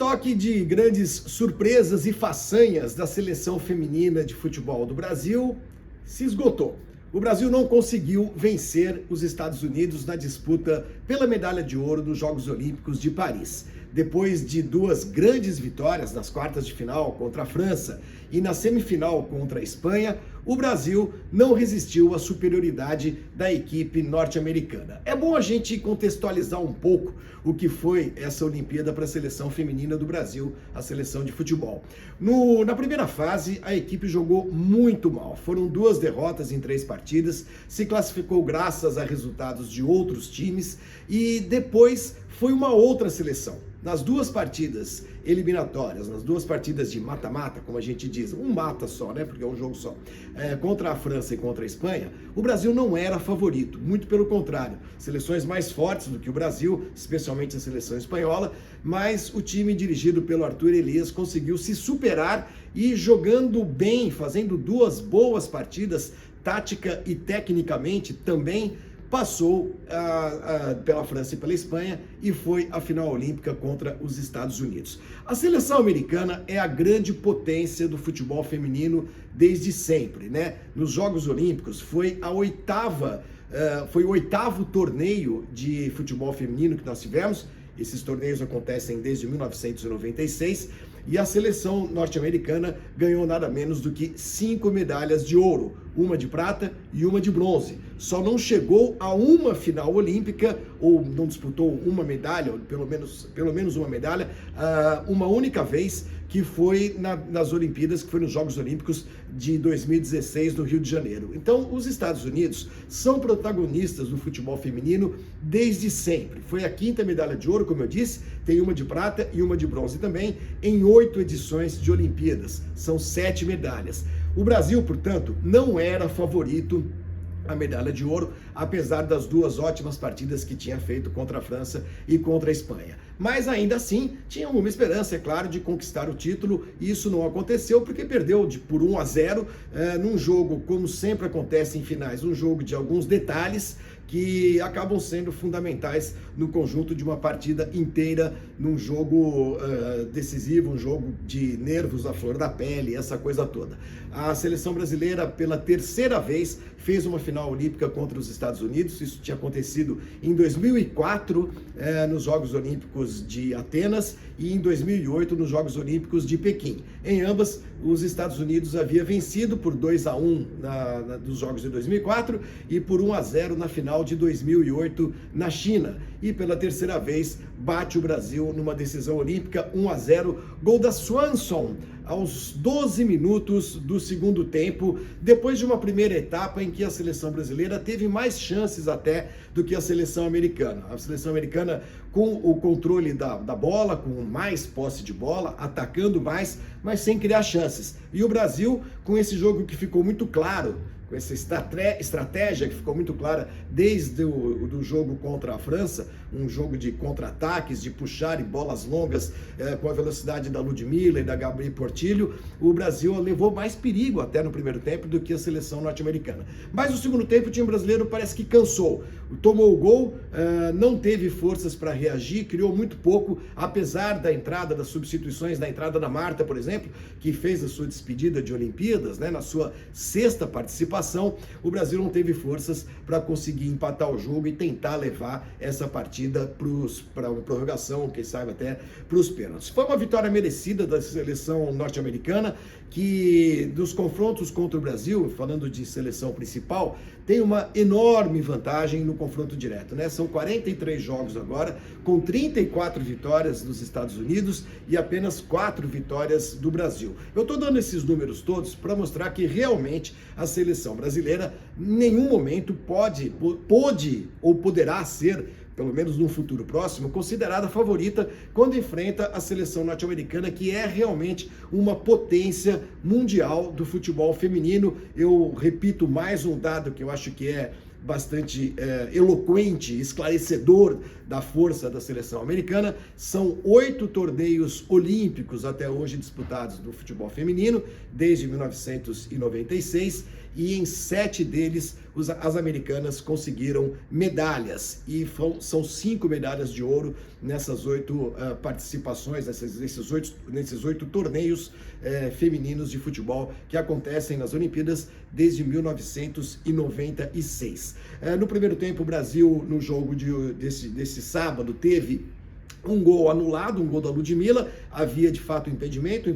estoque de grandes surpresas e façanhas da seleção feminina de futebol do Brasil se esgotou. O Brasil não conseguiu vencer os Estados Unidos na disputa pela medalha de ouro nos Jogos Olímpicos de Paris. Depois de duas grandes vitórias nas quartas de final contra a França e na semifinal contra a Espanha, o Brasil não resistiu à superioridade da equipe norte-americana. É bom a gente contextualizar um pouco o que foi essa Olimpíada para a seleção feminina do Brasil, a seleção de futebol. Na primeira fase, a equipe jogou muito mal. Foram 2 derrotas em 3 partidas, se classificou graças a resultados de outros times e depois foi uma outra seleção. Nas 2 partidas eliminatórias, nas 2 partidas de mata-mata, como a gente diz, um mata só, né? Porque é um jogo só, contra a França e contra a Espanha, o Brasil não era favorito, muito pelo contrário. Seleções mais fortes do que o Brasil, especialmente a seleção espanhola, mas o time dirigido pelo Arthur Elias conseguiu se superar e jogando bem, fazendo 2 boas partidas, tática e tecnicamente também, passou pela França e pela Espanha e foi à final olímpica contra os Estados Unidos. A seleção americana é a grande potência do futebol feminino desde sempre, né? Nos Jogos Olímpicos foi o 8º torneio de futebol feminino que nós tivemos. Esses torneios acontecem desde 1996 e a seleção norte-americana ganhou nada menos do que 5 medalhas de ouro, uma de prata e uma de bronze. Só não chegou a uma final olímpica, ou não disputou uma medalha, ou pelo menos uma medalha, uma única vez, que foi nas Olimpíadas, que foi nos Jogos Olímpicos de 2016 no Rio de Janeiro. Então, os Estados Unidos são protagonistas do futebol feminino desde sempre. Foi a 5ª medalha de ouro, como eu disse, tem uma de prata e uma de bronze também, em 8 edições de Olimpíadas. São 7 medalhas. O Brasil, portanto, não era favorito a medalha de ouro, apesar das 2 ótimas partidas que tinha feito contra a França e contra a Espanha. Mas ainda assim, tinha uma esperança, é claro, de conquistar o título, e isso não aconteceu porque perdeu por 1-0 num jogo, como sempre acontece em finais, um jogo de alguns detalhes que acabam sendo fundamentais no conjunto de uma partida inteira, num jogo decisivo, um jogo de nervos à flor da pele, essa coisa toda. A seleção brasileira, pela 3ª vez, fez uma final olímpica contra os Estados Unidos. Isso tinha acontecido em 2004, nos Jogos Olímpicos de Atenas, e em 2008, nos Jogos Olímpicos de Pequim. Em ambas, os Estados Unidos havia vencido por 2-1 nos Jogos de 2004 e por 1-0 na final de 2008 na China. E pela 3ª vez, bate o Brasil numa decisão olímpica, 1-0, gol da Swanson, aos 12 minutos do segundo tempo, depois de uma primeira etapa em que a seleção brasileira teve mais chances até do que a seleção americana. A seleção americana com o controle da bola, com mais posse de bola, atacando mais, mas sem criar chances. E o Brasil, com esse jogo que ficou muito claro, com essa estratégia que ficou muito clara desde o jogo contra a França, um jogo de contra-ataques, de puxar e bolas longas com a velocidade da Ludmilla e da Gabi Portillo, o Brasil levou mais perigo até no primeiro tempo do que a seleção norte-americana. Mas no segundo tempo o time brasileiro parece que cansou, tomou o gol, não teve forças para reagir, criou muito pouco, apesar da entrada, das substituições, da entrada da Marta, por exemplo, que fez a sua despedida de Olimpíadas, né, na sua 6ª participação. O Brasil não teve forças para conseguir empatar o jogo e tentar levar essa partida para uma prorrogação, quem sabe até para os pênaltis. Foi uma vitória merecida da seleção norte-americana, que dos confrontos contra o Brasil, falando de seleção principal, tem uma enorme vantagem no confronto direto, né? São 43 jogos agora, com 34 vitórias dos Estados Unidos e apenas 4 vitórias do Brasil. Eu estou dando esses números todos para mostrar que realmente a seleção brasileira em nenhum momento pôde ou poderá ser, pelo menos no futuro próximo, considerada favorita quando enfrenta a seleção norte-americana, que é realmente uma potência mundial do futebol feminino. Eu repito mais um dado que eu acho que é bastante eloquente, esclarecedor da força da seleção americana. São 8 torneios olímpicos até hoje disputados no futebol feminino, desde 1996, e em 7 deles as americanas conseguiram medalhas, e são 5 medalhas de ouro nessas 8 participações, nesses 8 torneios femininos de futebol que acontecem nas Olimpíadas desde 1996. No primeiro tempo, o Brasil, no jogo desse sábado, teve um gol anulado, um gol da Ludmilla. Havia de fato impedimento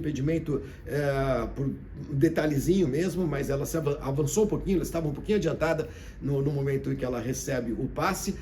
por um detalhezinho mesmo, mas ela se avançou um pouquinho, ela estava um pouquinho adiantada no momento em que ela recebe o passe,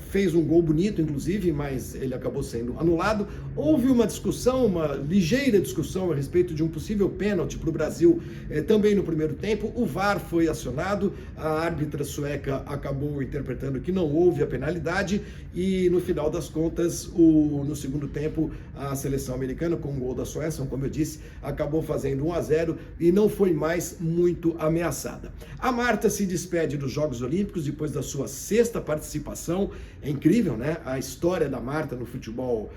fez um gol bonito inclusive, mas ele acabou sendo anulado. Houve uma discussão, uma ligeira discussão a respeito de um possível pênalti para o Brasil também no primeiro tempo. O VAR foi acionado, a árbitra sueca acabou interpretando que não houve a penalidade, e no final das contas, no segundo tempo, a seleção americana, com um gol da Suécia, como eu disse, acabou fazendo 1-0 e não foi mais muito ameaçada. A Marta se despede dos Jogos Olímpicos depois da sua 6ª participação. É incrível, né? A história da Marta no futebol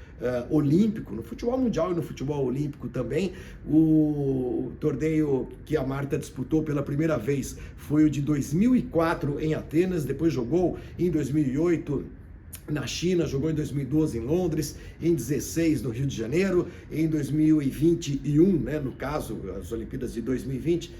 olímpico, no futebol mundial e no futebol olímpico também. O torneio que a Marta disputou pela primeira vez foi o de 2004 em Atenas, depois jogou em 2008 na China, jogou em 2012 em Londres, em 2016 no Rio de Janeiro, em 2021, né, no caso, as Olimpíadas de 2020,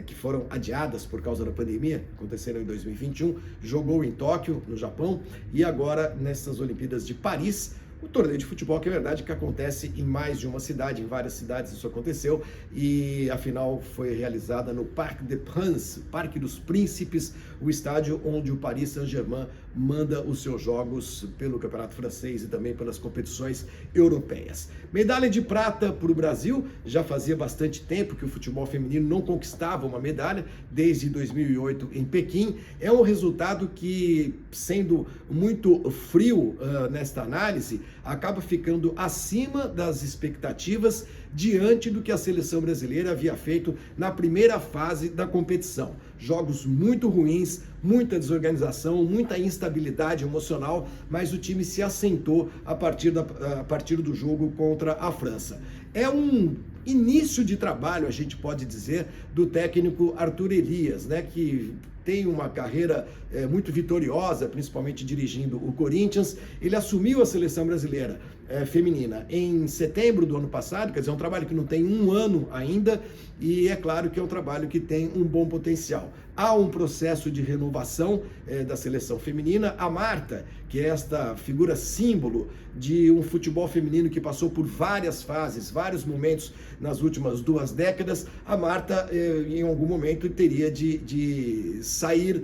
que foram adiadas por causa da pandemia, aconteceram em 2021, jogou em Tóquio, no Japão, e agora nessas Olimpíadas de Paris, o torneio de futebol, que é verdade que acontece em mais de uma cidade, em várias cidades isso aconteceu, e a final foi realizada no Parc des Princes, Parque dos Príncipes, o estádio onde o Paris Saint-Germain manda os seus jogos pelo Campeonato Francês e também pelas competições europeias. Medalha de prata para o Brasil. Já fazia bastante tempo que o futebol feminino não conquistava uma medalha, desde 2008 em Pequim. É um resultado que, sendo muito frio nesta análise, acaba ficando acima das expectativas diante do que a seleção brasileira havia feito na primeira fase da competição. Jogos muito ruins, muita desorganização, muita instabilidade emocional, mas o time se assentou a partir do jogo contra a França. É um início de trabalho, a gente pode dizer, do técnico Arthur Elias, né, que tem uma carreira muito vitoriosa, principalmente dirigindo o Corinthians. Ele assumiu a seleção brasileira feminina em setembro do ano passado, quer dizer, é um trabalho que não tem um ano ainda, e é claro que é um trabalho que tem um bom potencial. Há um processo de renovação da seleção feminina. A Marta, que é esta figura símbolo de um futebol feminino que passou por várias fases, vários momentos nas últimas 2 décadas, a Marta em algum momento teria de sair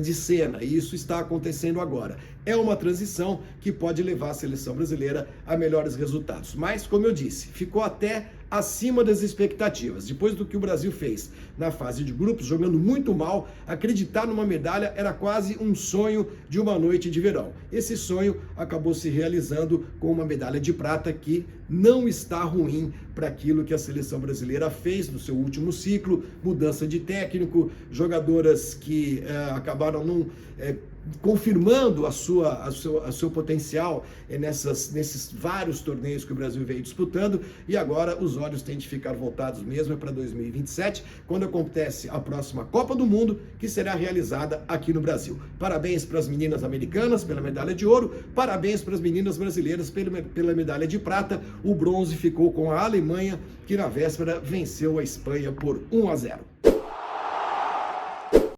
de cena, e isso está acontecendo agora. É uma transição que pode levar a seleção brasileira a melhores resultados, mas, como eu disse, ficou até acima das expectativas. Depois do que o Brasil fez na fase de grupos, jogando muito mal, acreditar numa medalha era quase um sonho de uma noite de verão. Esse sonho acabou se realizando com uma medalha de prata que não está ruim para aquilo que a seleção brasileira fez no seu último ciclo, mudança de técnico, jogadoras que acabaram não confirmando o seu potencial nesses vários torneios que o Brasil veio disputando, e agora os olhos têm de ficar voltados mesmo para 2027, quando acontece a próxima Copa do Mundo, que será realizada aqui no Brasil. Parabéns para as meninas americanas pela medalha de ouro, parabéns para as meninas brasileiras pela medalha de prata. O bronze ficou com a Alemanha, que na véspera venceu a Espanha por 1-0.